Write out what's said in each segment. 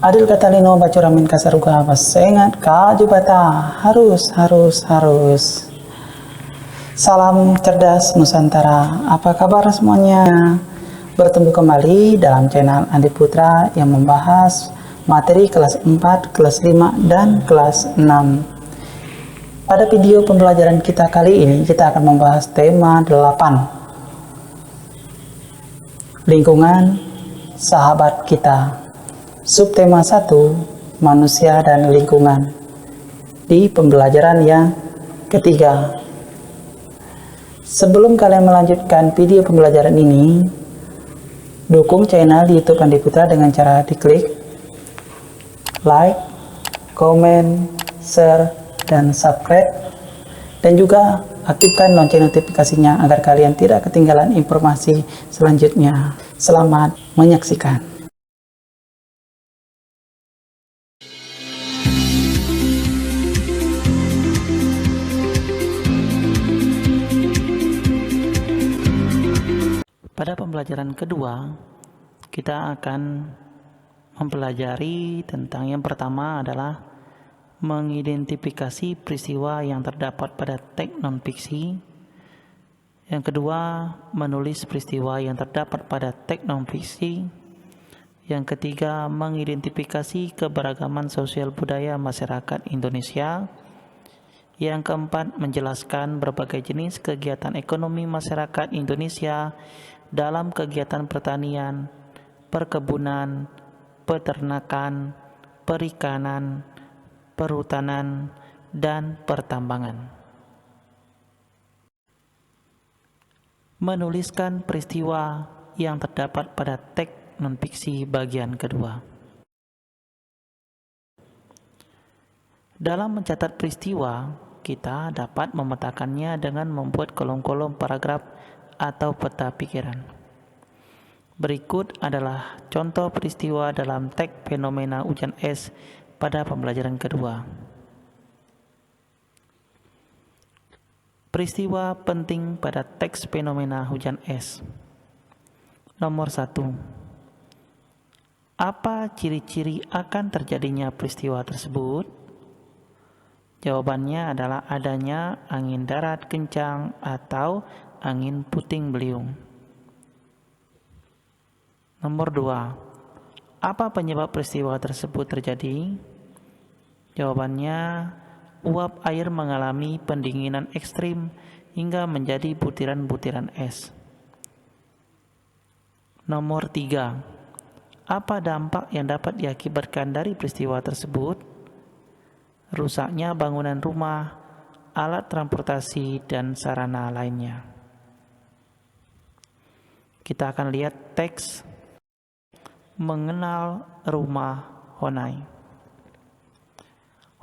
Adil kata lino bacuramin kasaruga basengat kaju bata harus. Salam cerdas Nusantara. Apa kabar semuanya? Bertemu kembali dalam channel Andi Putra yang membahas materi kelas 4, kelas 5, dan kelas 6. Pada video pembelajaran kita kali ini kita akan membahas tema 8. Lingkungan sahabat kita. Subtema 1, manusia dan lingkungan, di pembelajaran yang ketiga. Sebelum kalian melanjutkan video pembelajaran ini, dukung channel YouTube Andi Putra dengan cara diklik like, komen, share, dan subscribe, dan juga aktifkan lonceng notifikasinya agar kalian tidak ketinggalan informasi selanjutnya. Selamat menyaksikan. Pada pembelajaran kedua, kita akan mempelajari tentang yang pertama adalah mengidentifikasi peristiwa yang terdapat pada teks non-fiksi. Yang kedua, menulis peristiwa yang terdapat pada teks non-fiksi. Yang ketiga, mengidentifikasi keberagaman sosial budaya masyarakat Indonesia. Yang keempat, menjelaskan berbagai jenis kegiatan ekonomi masyarakat Indonesia dalam kegiatan pertanian, perkebunan, peternakan, perikanan, perhutanan, dan pertambangan. Menuliskan peristiwa yang terdapat pada teks non-fiksi bagian kedua. Dalam mencatat peristiwa, kita dapat memetakannya dengan membuat kolom-kolom paragraf atau peta pikiran. Berikut adalah contoh peristiwa dalam teks fenomena hujan es pada pembelajaran kedua. Peristiwa penting pada teks fenomena hujan es. Nomor 1. Apa ciri-ciri akan terjadinya peristiwa tersebut? Jawabannya adalah adanya angin darat kencang atau angin puting beliung. Nomor 2. Apa penyebab peristiwa tersebut terjadi? Jawabannya, uap air mengalami pendinginan ekstrim hingga menjadi butiran-butiran es. Nomor 3. Apa dampak yang dapat diakibatkan dari peristiwa tersebut? Rusaknya bangunan rumah, alat transportasi, dan sarana lainnya. Kita akan lihat teks mengenal rumah Honai.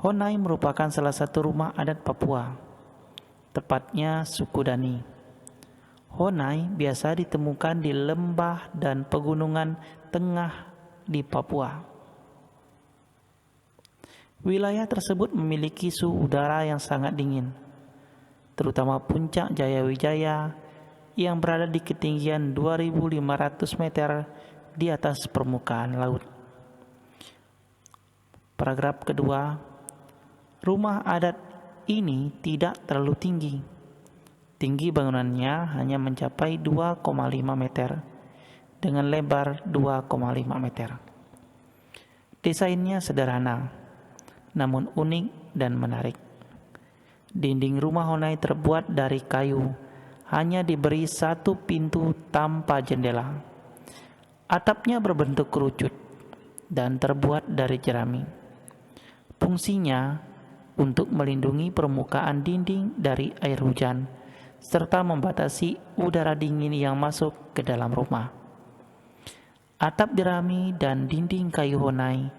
Honai merupakan salah satu rumah adat Papua, tepatnya suku Dani. Honai biasa ditemukan di lembah dan pegunungan tengah di Papua. Wilayah tersebut memiliki suhu udara yang sangat dingin, terutama puncak Jayawijaya yang berada di ketinggian 2.500 meter di atas permukaan laut. Paragraf kedua, rumah adat ini tidak terlalu tinggi. Tinggi bangunannya hanya mencapai 2,5 meter dengan lebar 2,5 meter. Desainnya sederhana, namun unik dan menarik. Dinding rumah Honai terbuat dari kayu, hanya diberi satu pintu tanpa jendela. Atapnya berbentuk kerucut dan terbuat dari jerami. Fungsinya untuk melindungi permukaan dinding dari air hujan, serta membatasi udara dingin yang masuk ke dalam rumah. Atap jerami dan dinding kayu Honai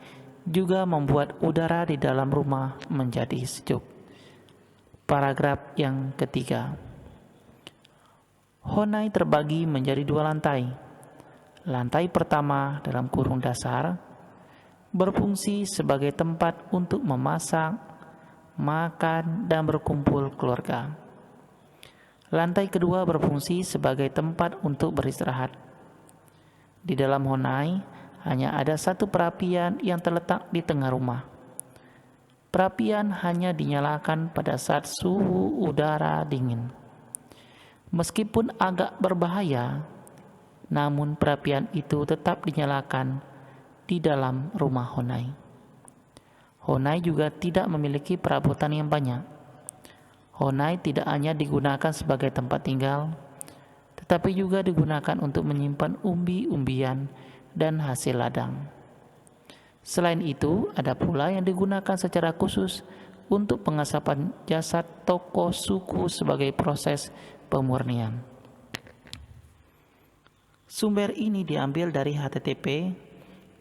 juga membuat udara di dalam rumah menjadi sejuk. Paragraf yang ketiga. Honai terbagi menjadi 2 lantai. Lantai pertama dalam kurung dasar berfungsi sebagai tempat untuk memasak, makan, dan berkumpul keluarga. Lantai kedua berfungsi sebagai tempat untuk beristirahat. Di dalam Honai hanya ada satu perapian yang terletak di tengah rumah. Perapian hanya dinyalakan pada saat suhu udara dingin. Meskipun agak berbahaya, namun perapian itu tetap dinyalakan di dalam rumah Honai. Honai juga tidak memiliki perabotan yang banyak. Honai tidak hanya digunakan sebagai tempat tinggal, tetapi juga digunakan untuk menyimpan umbi-umbian dan hasil ladang. Selain itu, ada pula yang digunakan secara khusus untuk pengasapan jasad tokoh suku sebagai proses pemurnian. Sumber ini diambil dari http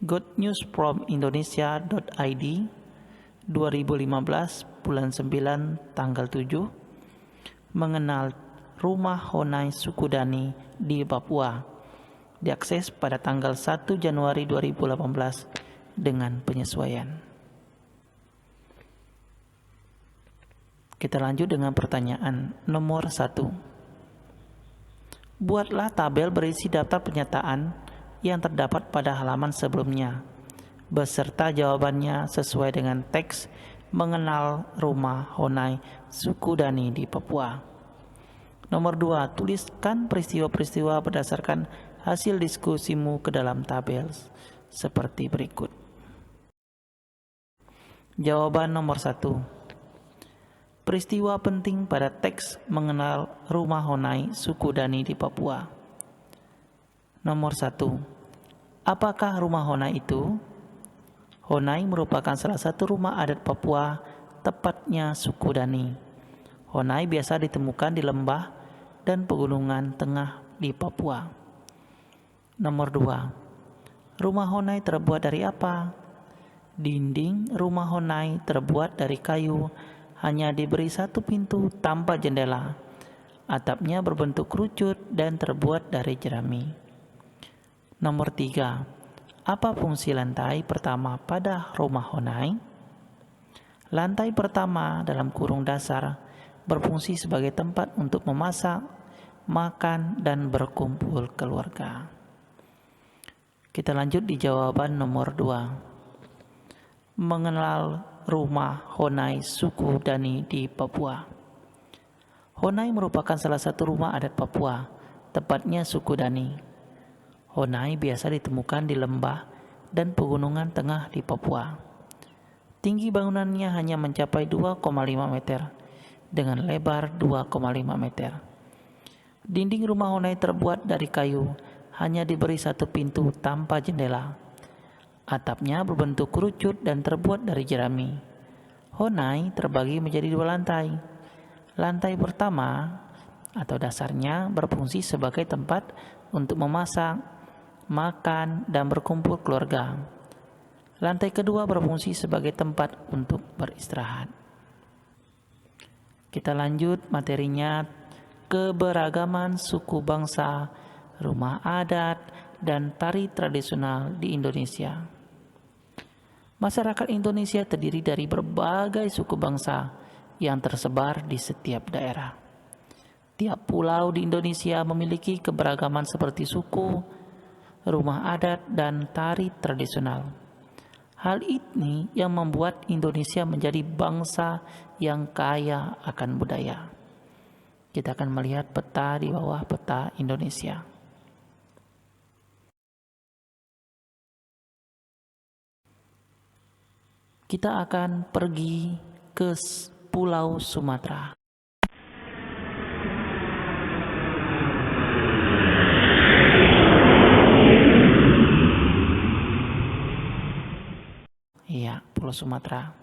goodnewsfromindonesia.id 2015 bulan 9 tanggal 7 mengenal rumah Honai suku Dani di Papua, diakses pada tanggal 1 Januari 2018 dengan penyesuaian. Kita lanjut dengan pertanyaan nomor 1. Buatlah tabel berisi daftar pernyataan yang terdapat pada halaman sebelumnya, beserta jawabannya sesuai dengan teks mengenal rumah Honai suku Dani di Papua. Nomor 2, tuliskan peristiwa-peristiwa berdasarkan hasil diskusimu ke dalam tabel seperti berikut. Jawaban nomor 1. Peristiwa penting pada teks mengenal rumah Honai suku Dani di Papua. Nomor 1. Apakah rumah Honai itu? Honai merupakan salah satu rumah adat Papua, tepatnya suku Dani. Honai biasa ditemukan di lembah dan pegunungan tengah di Papua. Nomor 2. Rumah Honai terbuat dari apa? Dinding rumah Honai terbuat dari kayu, hanya diberi satu pintu tanpa jendela. Atapnya berbentuk kerucut dan terbuat dari jerami. Nomor 3. Apa fungsi lantai pertama pada rumah Honai? Lantai pertama dalam kurung dasar berfungsi sebagai tempat untuk memasak, makan, dan berkumpul keluarga. Kita lanjut di jawaban nomor 2. Mengenal rumah Honai suku Dani di Papua. Honai merupakan salah satu rumah adat Papua, tepatnya suku Dani. Honai biasa ditemukan di lembah dan pegunungan tengah di Papua. Tinggi bangunannya hanya mencapai 2,5 meter dengan lebar 2,5 meter. Dinding rumah Honai terbuat dari kayu, hanya diberi satu pintu tanpa jendela. Atapnya berbentuk kerucut dan terbuat dari jerami. Honai terbagi menjadi 2 lantai. Lantai pertama atau dasarnya berfungsi sebagai tempat untuk memasak, makan, dan berkumpul keluarga. Lantai kedua berfungsi sebagai tempat untuk beristirahat. Kita lanjut materinya, keberagaman suku bangsa, rumah adat, dan tari tradisional di Indonesia. Masyarakat Indonesia terdiri dari berbagai suku bangsa yang tersebar di setiap daerah. Tiap pulau di Indonesia memiliki keberagaman seperti suku, rumah adat, dan tari tradisional. Hal ini yang membuat Indonesia menjadi bangsa yang kaya akan budaya. Kita akan melihat peta di bawah peta Indonesia. Kita akan pergi ke Pulau Sumatera. Iya, Pulau Sumatera.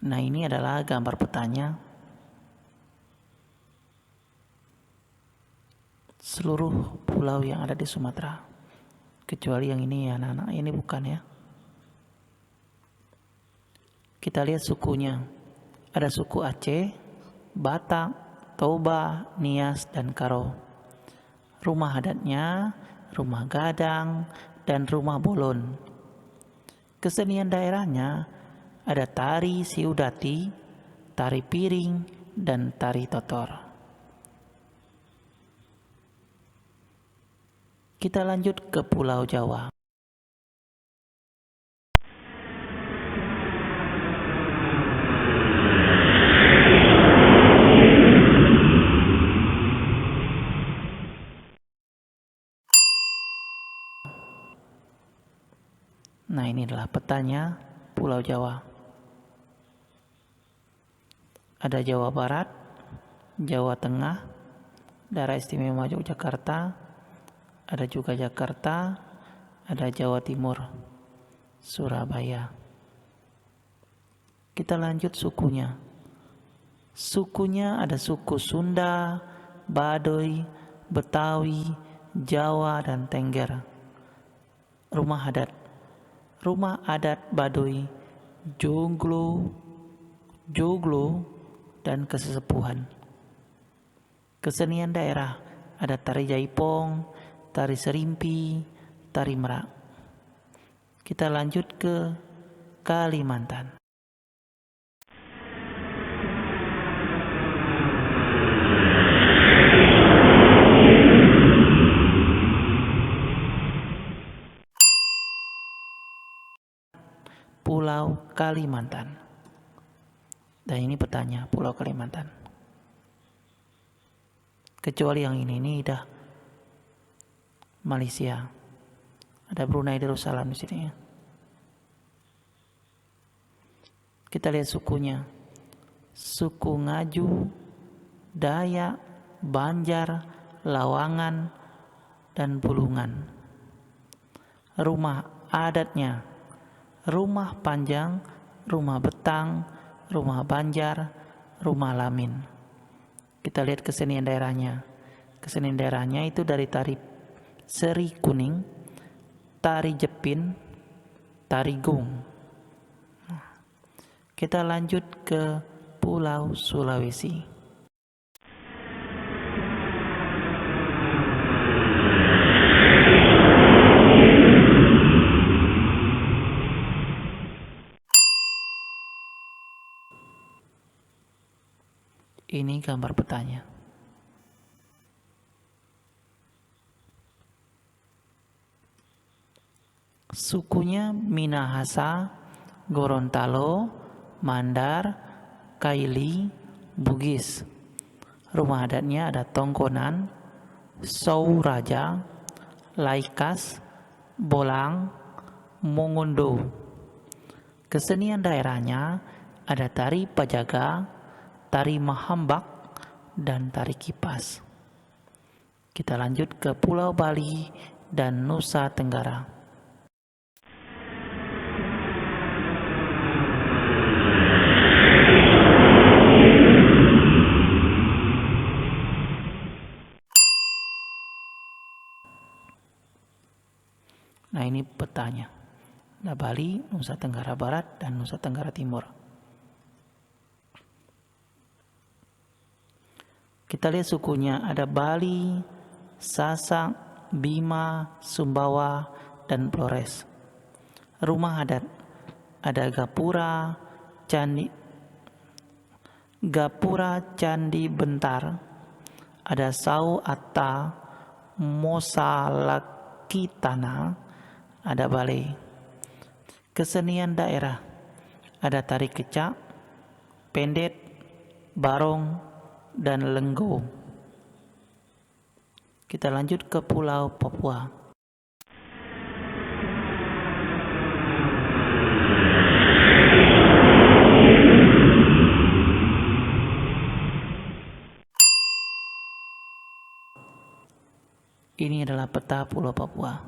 Nah, ini adalah gambar petanya. Seluruh pulau yang ada di Sumatera. Kecuali yang ini ya, anak-anak, ini bukan ya. Kita lihat sukunya. Ada suku Aceh, Batak, Toba, Nias, dan Karo. Rumah adatnya, rumah gadang, dan rumah bolon. Kesenian daerahnya ada tari siudati, tari piring, dan tari totor. Kita lanjut ke Pulau Jawa. Nah, ini adalah petanya Pulau Jawa. Ada Jawa Barat, Jawa Tengah, Daerah Istimewa Yogyakarta, ada juga Jakarta, ada Jawa Timur, Surabaya. Kita lanjut sukunya. Sukunya ada suku Sunda, Baduy, Betawi, Jawa, dan Tengger. Rumah adat Baduy, Joglo, dan kesesepuhan. Kesenian daerah ada tari jaipong, tari serimpi, tari merak. Kita lanjut ke Kalimantan. Pulau Kalimantan. Dan ini petanya Pulau Kalimantan. Kecuali yang ini dah Malaysia. Ada Brunei Darussalam di sini ya. Kita lihat sukunya. Suku Ngaju, Dayak, Banjar, Lawangan, dan Bulungan. Rumah adatnya rumah panjang, rumah betang, rumah banjar, rumah lamin. Kita lihat kesenian daerahnya. Kesenian daerahnya itu dari tari seri kuning, tari jepin, tari gung. Kita lanjut ke Pulau Sulawesi. Ini gambar petanya. Sukunya Minahasa, Gorontalo, Mandar, Kaili, Bugis. Rumah adatnya ada Tongkonan, Souraja, Laikas, Bolang, Mongondo. Kesenian daerahnya ada tari Pajaga, tari Mahambak, dan tari Kipas. Kita lanjut ke Pulau Bali dan Nusa Tenggara. Nah, ini petanya. Ada Bali, Nusa Tenggara Barat, dan Nusa Tenggara Timur. Kita lihat sukunya, ada Bali, Sasak, Bima, Sumbawa, dan Flores. Rumah adat ada Gapura, Candi Bentar, ada Sau Atta, Mosalakitana, ada Balai. Kesenian daerah ada tari kecak, pendet, barong, dan lenggo. Kita lanjut ke Pulau Papua. Ini adalah peta Pulau Papua.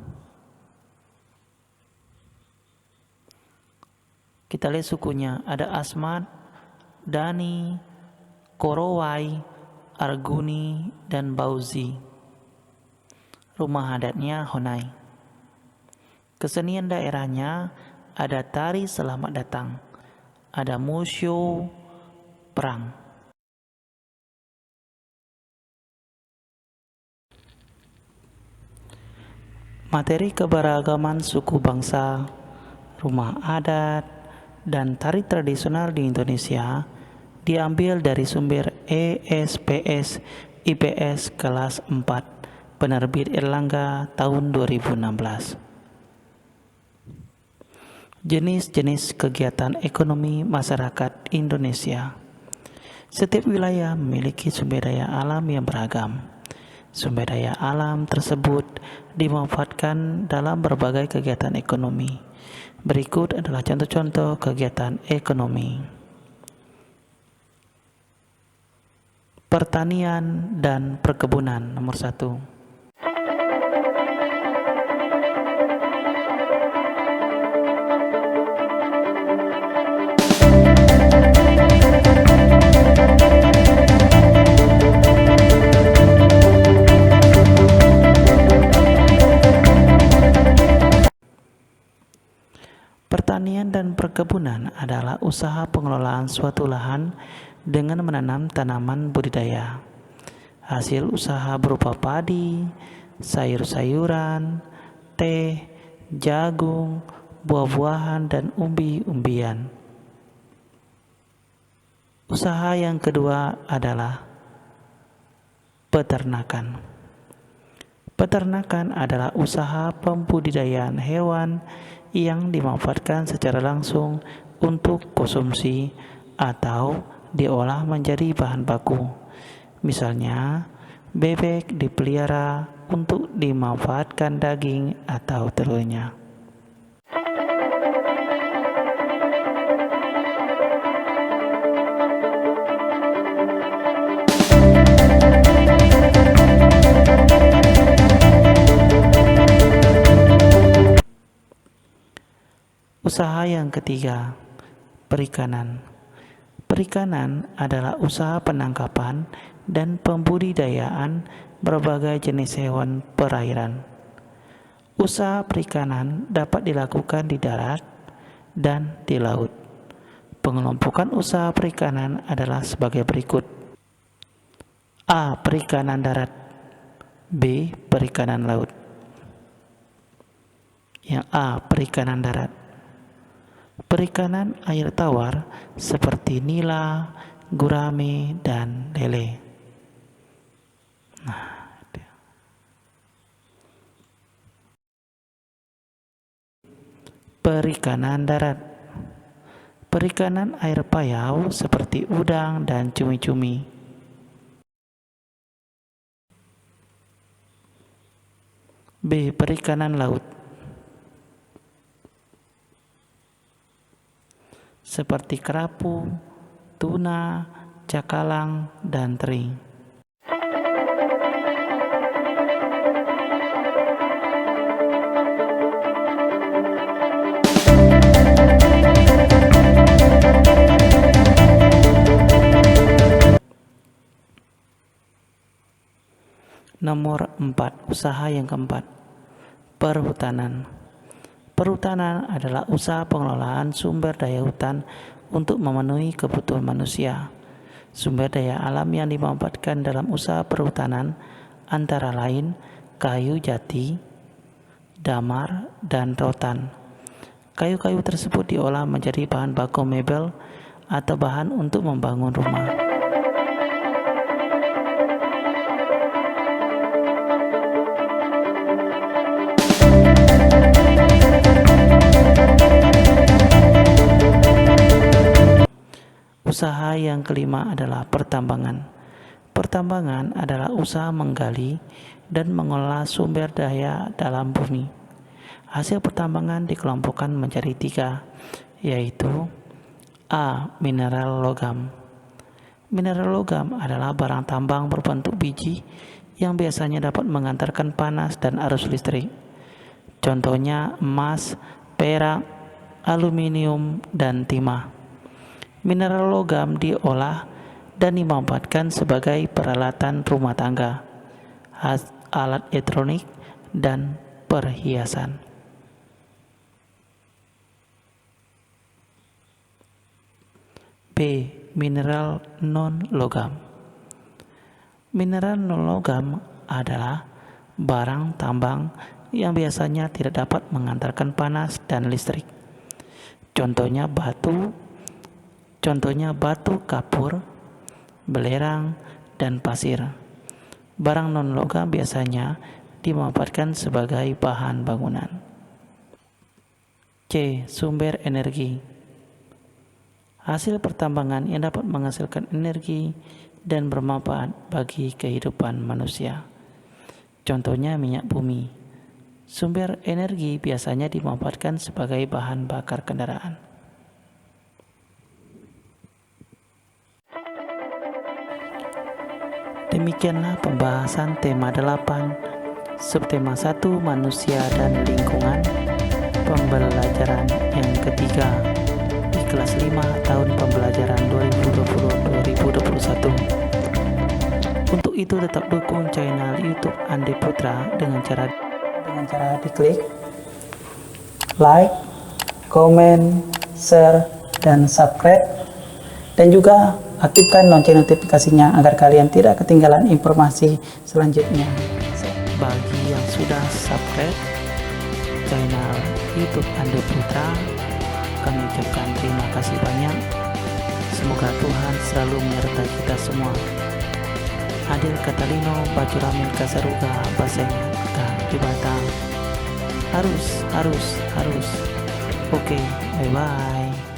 Kita lihat sukunya, ada Asmat, Dani, Korowai, Arguni, dan Bauzi. Rumah adatnya Honai. Kesenian daerahnya ada tari selamat datang, ada musyo perang. Materi keberagaman suku bangsa, rumah adat, dan tari tradisional di Indonesia diambil dari sumber ESPS IPS kelas 4 penerbit Erlangga tahun 2016. Jenis-jenis kegiatan ekonomi masyarakat Indonesia. Setiap wilayah memiliki sumber daya alam yang beragam. Sumber daya alam tersebut dimanfaatkan dalam berbagai kegiatan ekonomi, Berikut adalah contoh-contoh kegiatan ekonomi. Pertanian dan perkebunan nomor 1. Pertanian dan perkebunan adalah usaha pengelolaan suatu lahan dengan menanam tanaman budidaya. Hasil usaha berupa padi, sayur-sayuran, teh, jagung, buah-buahan, dan umbi-umbian. Usaha yang kedua adalah peternakan. Peternakan adalah usaha pembudidayaan hewan yang dimanfaatkan secara langsung untuk konsumsi atau diolah menjadi bahan baku. Misalnya, bebek dipelihara untuk dimanfaatkan daging atau telurnya. Usaha yang ketiga, perikanan. Perikanan adalah usaha penangkapan dan pembudidayaan berbagai jenis hewan perairan. Usaha perikanan dapat dilakukan di darat dan di laut. Pengelompokan usaha perikanan adalah sebagai berikut. A. Perikanan darat. B. Perikanan laut. Yang A. Perikanan darat. Perikanan air tawar seperti nila, gurame, dan lele. Perikanan darat. Perikanan air payau seperti udang dan cumi-cumi. B. Perikanan laut. Seperti kerapu, tuna, cakalang, dan teri. Nomor 4, usaha yang keempat, perhutanan. Perhutanan adalah usaha pengelolaan sumber daya hutan untuk memenuhi kebutuhan manusia. Sumber daya alam yang dimanfaatkan dalam usaha perhutanan antara lain kayu jati, damar, dan rotan. Kayu-kayu tersebut diolah menjadi bahan baku mebel atau bahan untuk membangun rumah. Usaha yang kelima adalah pertambangan. Pertambangan adalah usaha menggali dan mengolah sumber daya dalam bumi. Hasil pertambangan dikelompokkan menjadi 3, yaitu A. Mineral logam. Mineral logam adalah barang tambang berbentuk biji yang biasanya dapat mengantarkan panas dan arus listrik. Contohnya emas, perak, aluminium, dan timah. Mineral logam diolah dan dimanfaatkan sebagai peralatan rumah tangga, alat elektronik, dan perhiasan. B. Mineral non-logam. Mineral non-logam adalah barang tambang yang biasanya tidak dapat mengantarkan panas dan listrik. Contohnya batu kapur, belerang, dan pasir. Barang non-logam biasanya dimanfaatkan sebagai bahan bangunan. C. Sumber energi. Hasil pertambangan yang dapat menghasilkan energi dan bermanfaat bagi kehidupan manusia. Contohnya minyak bumi, Sumber energi biasanya dimanfaatkan sebagai bahan bakar kendaraan. Demikianlah pembahasan tema 8, subtema 1 manusia dan lingkungan, pembelajaran yang ketiga di kelas 5 tahun pembelajaran 2020-2021. Untuk itu tetap dukung channel YouTube Andi Putra dengan cara diklik like, komen, share, dan subscribe, dan juga aktifkan lonceng notifikasinya agar kalian tidak ketinggalan informasi selanjutnya. Bagi yang sudah subscribe channel YouTube Andi Putra, kami ucapkan terima kasih banyak. Semoga Tuhan selalu menyertai kita semua. Adil Katalino Bacuramin Kasaruga Basengat dan Jibatan. Harus. Oke, bye-bye.